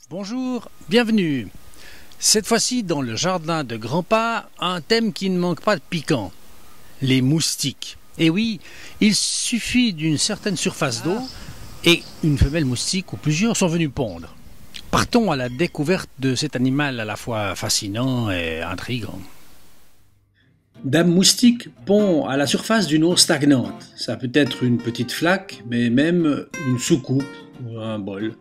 Bonjour, bienvenue. Cette fois-ci dans le jardin de Grandpa, un thème qui ne manque pas de piquant. Les moustiques. Et oui, il suffit d'une certaine surface d'eau et une femelle moustique ou plusieurs sont venus pondre. Partons à la découverte de cet animal à la fois fascinant et intriguant. Dame moustique pond à la surface d'une eau stagnante. Ça peut être une petite flaque, mais même une soucoupe ou un bol.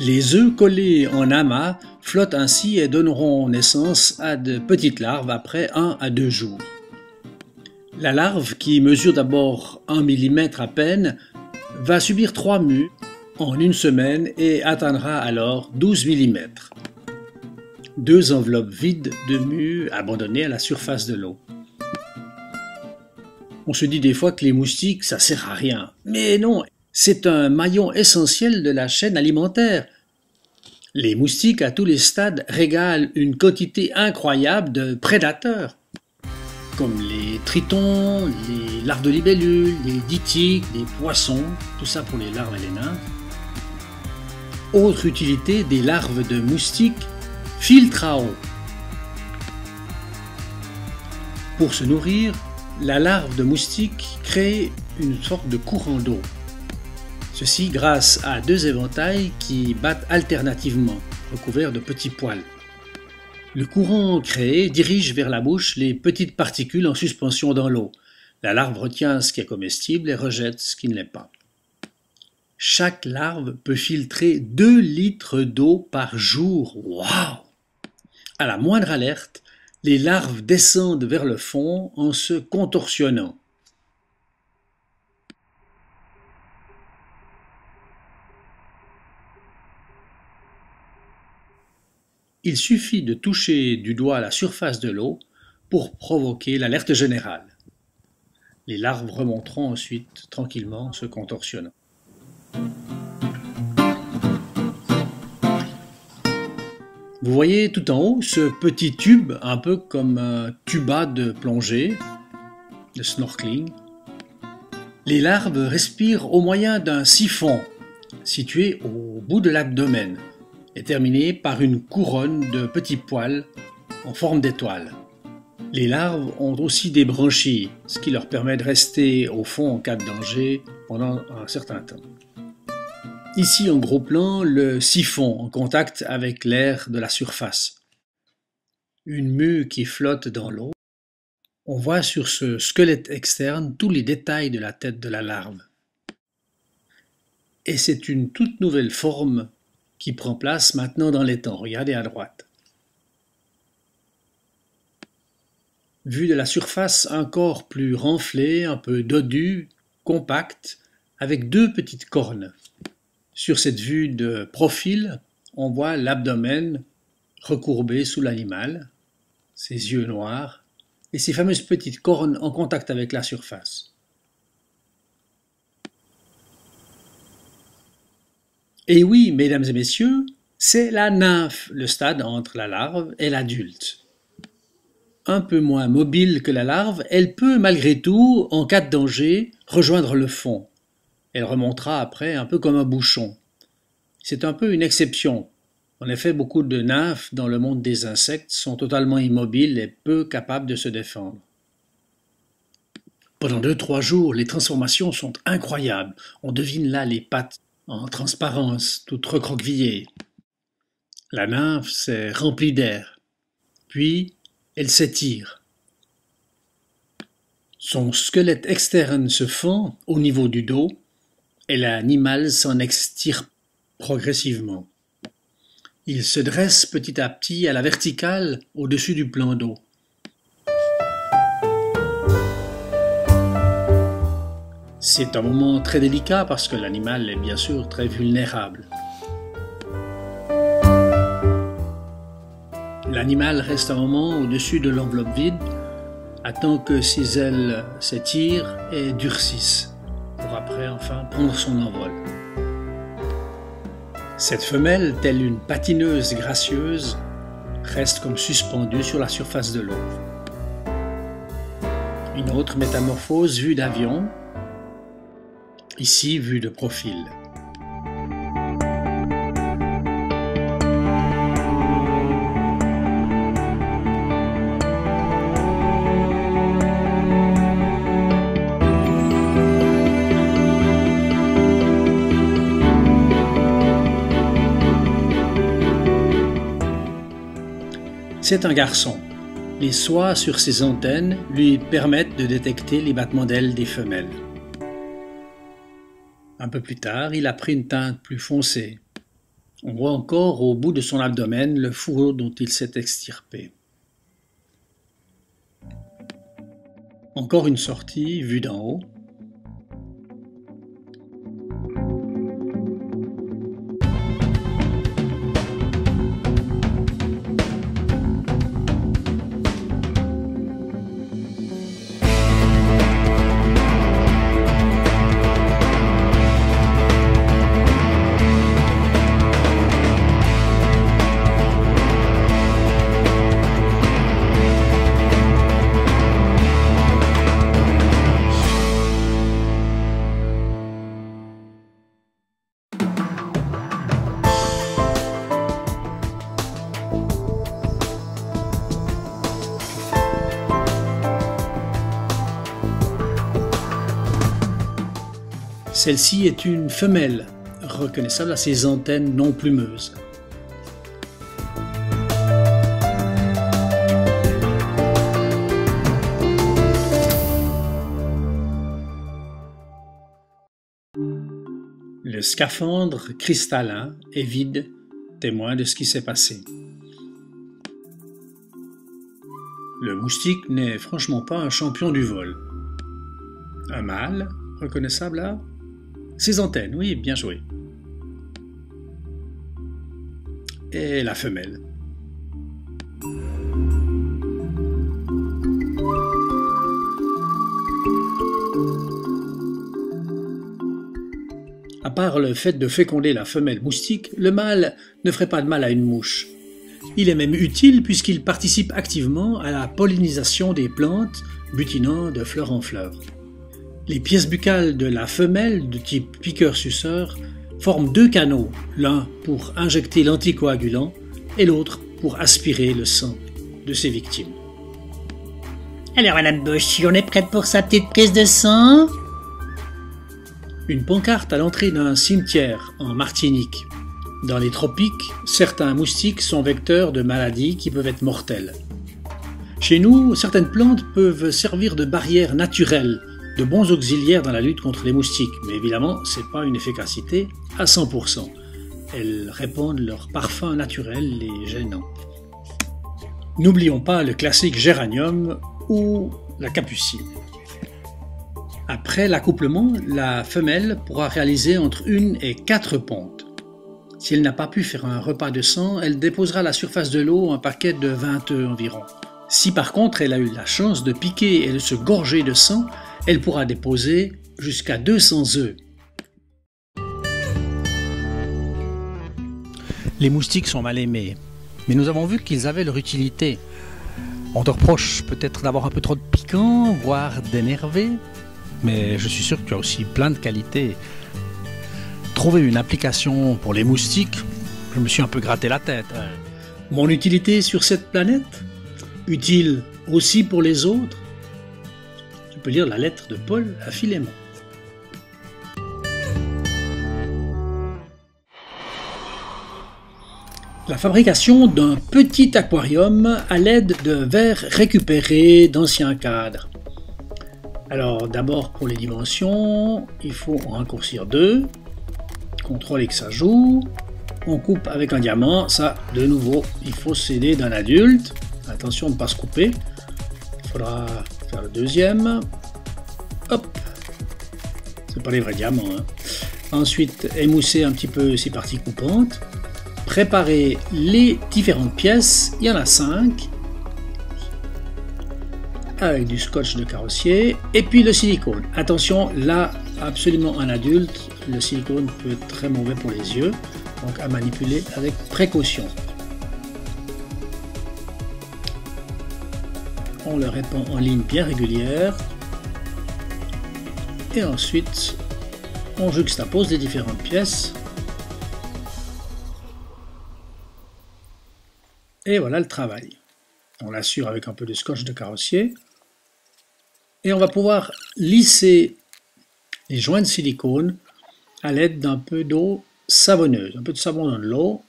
Les œufs collés en amas flottent ainsi et donneront naissance à de petites larves après 1 à 2 jours. La larve, qui mesure d'abord 1 mm à peine, va subir 3 mues en une semaine et atteindra alors 12 mm. 2 enveloppes vides de mues abandonnées à la surface de l'eau. On se dit des fois que les moustiques, ça sert à rien. Mais non, c'est un maillon essentiel de la chaîne alimentaire. Les moustiques à tous les stades régalent une quantité incroyable de prédateurs, comme les tritons, les larves de libellules, les ditiques, les poissons, tout ça pour les larves et les nymphes. Autre utilité des larves de moustiques, filtre à eau. Pour se nourrir, la larve de moustique crée une sorte de courant d'eau. Ceci grâce à 2 éventails qui battent alternativement, recouverts de petits poils. Le courant créé dirige vers la bouche les petites particules en suspension dans l'eau. La larve retient ce qui est comestible et rejette ce qui ne l'est pas. Chaque larve peut filtrer 2 litres d'eau par jour. Waouh! À la moindre alerte, les larves descendent vers le fond en se contorsionnant. Il suffit de toucher du doigt la surface de l'eau pour provoquer l'alerte générale. Les larves remonteront ensuite tranquillement en se contorsionnant. Vous voyez tout en haut ce petit tube, un peu comme un tuba de plongée, de snorkeling. Les larves respirent au moyen d'un siphon situé au bout de l'abdomen et terminé par une couronne de petits poils en forme d'étoile. Les larves ont aussi des branchies, ce qui leur permet de rester au fond en cas de danger pendant un certain temps. Ici en gros plan, le siphon en contact avec l'air de la surface. Une mue qui flotte dans l'eau. On voit sur ce squelette externe tous les détails de la tête de la larve. Et c'est une toute nouvelle forme qui prend place maintenant dans l'étang. Regardez à droite. Vu de la surface, un corps plus renflé, un peu dodu, compact, avec 2 petites cornes. Sur cette vue de profil, on voit l'abdomen recourbé sous l'animal, ses yeux noirs et ses fameuses petites cornes en contact avec la surface. Et oui, mesdames et messieurs, c'est la nymphe, le stade entre la larve et l'adulte. Un peu moins mobile que la larve, elle peut malgré tout, en cas de danger, rejoindre le fond. Elle remontera après un peu comme un bouchon. C'est un peu une exception. En effet, beaucoup de nymphes dans le monde des insectes sont totalement immobiles et peu capables de se défendre. Pendant 2-3 jours, les transformations sont incroyables. On devine là les pattes en transparence, toutes recroquevillées. La nymphe s'est remplie d'air. Puis, elle s'étire. Son squelette externe se fend au niveau du dos et l'animal s'en extirpe progressivement. Il se dresse petit à petit à la verticale au-dessus du plan d'eau. C'est un moment très délicat parce que l'animal est bien sûr très vulnérable. L'animal reste un moment au-dessus de l'enveloppe vide, attend que ses ailes s'étirent et durcissent, pour après enfin prendre son envol. Cette femelle, telle une patineuse gracieuse, reste comme suspendue sur la surface de l'eau. Une autre métamorphose vue d'avion, ici vue de profil. C'est un garçon. Les soies sur ses antennes lui permettent de détecter les battements d'ailes des femelles. Un peu plus tard, il a pris une teinte plus foncée. On voit encore au bout de son abdomen le fourreau dont il s'est extirpé. Encore une sortie vue d'en haut. Celle-ci est une femelle, reconnaissable à ses antennes non plumeuses. Le scaphandre cristallin est vide, témoin de ce qui s'est passé. Le moustique n'est franchement pas un champion du vol. Un mâle, reconnaissable là. Ses antennes, oui, bien joué. Et la femelle. À part le fait de féconder la femelle moustique, le mâle ne ferait pas de mal à une mouche. Il est même utile puisqu'il participe activement à la pollinisation des plantes, butinant de fleur en fleur. Les pièces buccales de la femelle, de type piqueur-suceur, forment deux canaux, l'un pour injecter l'anticoagulant et l'autre pour aspirer le sang de ses victimes. Alors Madame Bush, on est prête pour sa petite prise de sang? Une pancarte à l'entrée d'un cimetière en Martinique. Dans les tropiques, certains moustiques sont vecteurs de maladies qui peuvent être mortelles. Chez nous, certaines plantes peuvent servir de barrière naturelle, de bons auxiliaires dans la lutte contre les moustiques, mais évidemment, ce n'est pas une efficacité à 100%. Elles répandent leur parfum naturel, les gênants. N'oublions pas le classique géranium ou la capucine. Après l'accouplement, la femelle pourra réaliser entre 1 et 4 pontes. Si elle n'a pas pu faire un repas de sang, elle déposera à la surface de l'eau un paquet de 20 œufs environ. Si par contre elle a eu la chance de piquer et de se gorger de sang, elle pourra déposer jusqu'à 200 œufs. Les moustiques sont mal aimés, mais nous avons vu qu'ils avaient leur utilité. On te reproche peut-être d'avoir un peu trop de piquant, voire d'énervé, mais je suis sûr que tu as aussi plein de qualités. Trouver une application pour les moustiques, je me suis un peu gratté la tête. Mon utilité sur cette planète? Utile aussi pour les autres? Tu peux lire la lettre de Paul à Philémon. La fabrication d'un petit aquarium à l'aide de verres récupérés d'anciens cadres. Alors d'abord pour les dimensions, il faut en raccourcir 2, contrôler que ça joue, on coupe avec un diamant, ça de nouveau il faut s'aider d'un adulte, attention de ne pas se couper, il faudra faire le deuxième, hop, c'est pas les vrais diamants, hein. Ensuite émousser un petit peu ces parties coupantes, préparer les différentes pièces, il y en a 5, avec du scotch de carrossier, et puis le silicone. Attention, là, absolument un adulte, le silicone peut être très mauvais pour les yeux, donc à manipuler avec précaution. On le répand en ligne bien régulière, et ensuite on juxtapose les différentes pièces. Et voilà le travail. On l'assure avec un peu de scotch de carrossier. Et on va pouvoir lisser les joints de silicone à l'aide d'un peu d'eau savonneuse. Un peu de savon dans de l'eau.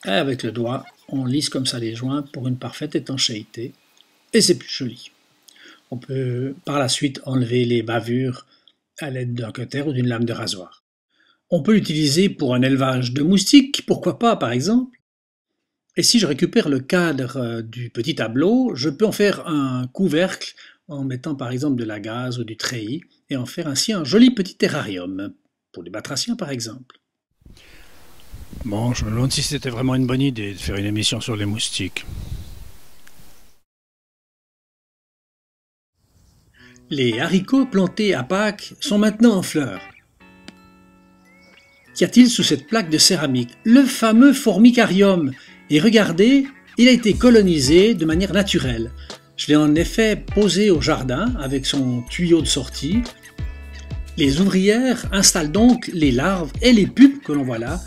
Et avec le doigt, on lisse comme ça les joints pour une parfaite étanchéité, et c'est plus joli. On peut par la suite enlever les bavures à l'aide d'un cutter ou d'une lame de rasoir. On peut l'utiliser pour un élevage de moustiques, pourquoi pas par exemple. Et si je récupère le cadre du petit tableau, je peux en faire un couvercle en mettant par exemple de la gaze ou du treillis et en faire ainsi un joli petit terrarium, pour les batraciens par exemple. Bon, je me demande si c'était vraiment une bonne idée de faire une émission sur les moustiques. Les haricots plantés à Pâques sont maintenant en fleurs. Qu'y a-t-il sous cette plaque de céramique? Le fameux formicarium. Et regardez, il a été colonisé de manière naturelle. Je l'ai en effet posé au jardin avec son tuyau de sortie. Les ouvrières installent donc les larves et les pupes que l'on voit là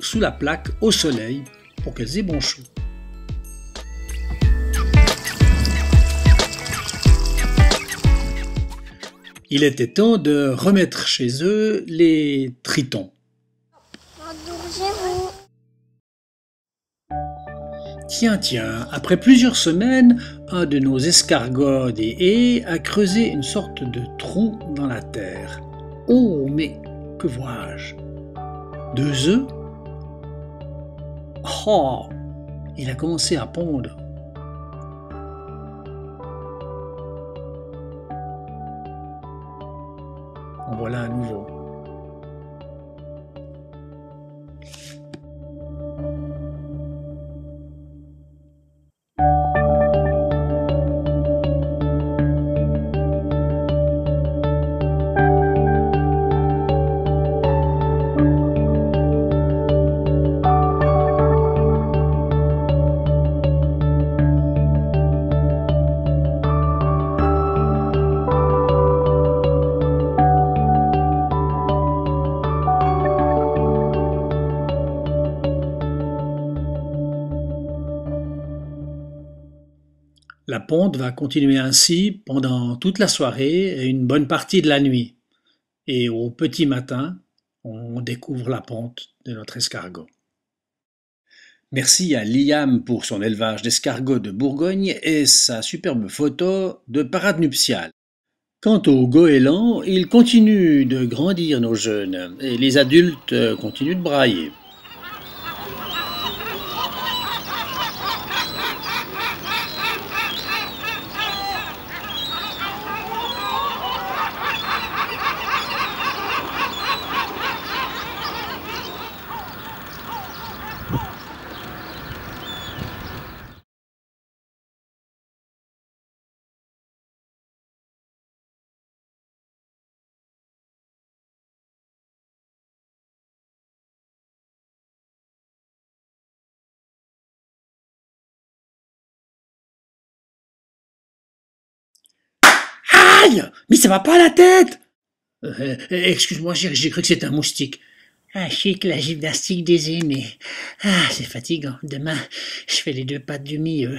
sous la plaque au soleil pour qu'elles aient bon chaud. Il était temps de remettre chez eux les tritons. Tiens, après plusieurs semaines, un de nos escargots des haies a creusé une sorte de trou dans la terre. Oh, mais que vois-je? 2 œufs? Oh, il a commencé à pondre. En voilà un nouveau. La ponte va continuer ainsi pendant toute la soirée et une bonne partie de la nuit. Et au petit matin, on découvre la ponte de notre escargot. Merci à Liam pour son élevage d'escargots de Bourgogne et sa superbe photo de parade nuptiale. Quant aux goélands, ils continuent de grandir nos jeunes et les adultes continuent de brailler. Aïe! Mais ça va pas à la tête! Excuse-moi, j'ai cru que c'était un moustique. Ah, chic, la gymnastique des aînés. Ah, c'est fatigant. Demain, je fais les 2 pattes du milieu.